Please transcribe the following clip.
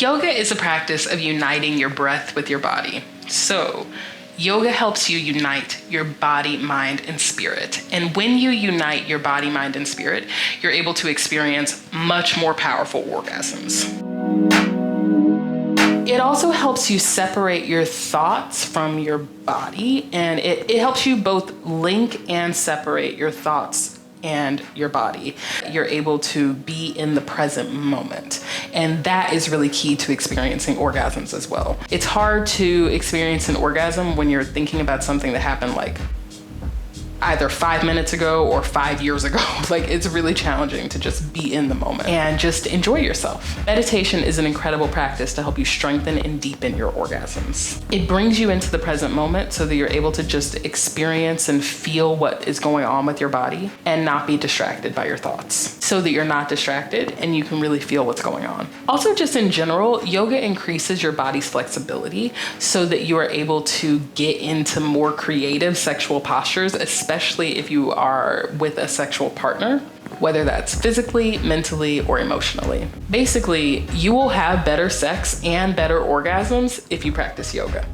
Yoga is a practice of uniting your breath with your body. So, yoga helps you unite your body, mind, and spirit. And when you unite your body, mind, and spirit, you're able to experience much more powerful orgasms. It also helps you separate your thoughts from your body, and it helps you both link and separate your thoughts and your body. You're able to be in the present moment. And that is really key to experiencing orgasms as well. It's hard to experience an orgasm when you're thinking about something that happened like either 5 minutes ago or 5 years ago. Like, it's really challenging to just be in the moment and just enjoy yourself. Meditation is an incredible practice to help you strengthen and deepen your orgasms. It brings you into the present moment so that you're able to just experience and feel what is going on with your body and not be distracted by your thoughts, so that you're not distracted and you can really feel what's going on. Also, just in general, yoga increases your body's flexibility so that you are able to get into more creative sexual postures, especially if you are with a sexual partner, whether that's physically, mentally, or emotionally. Basically, you will have better sex and better orgasms if you practice yoga.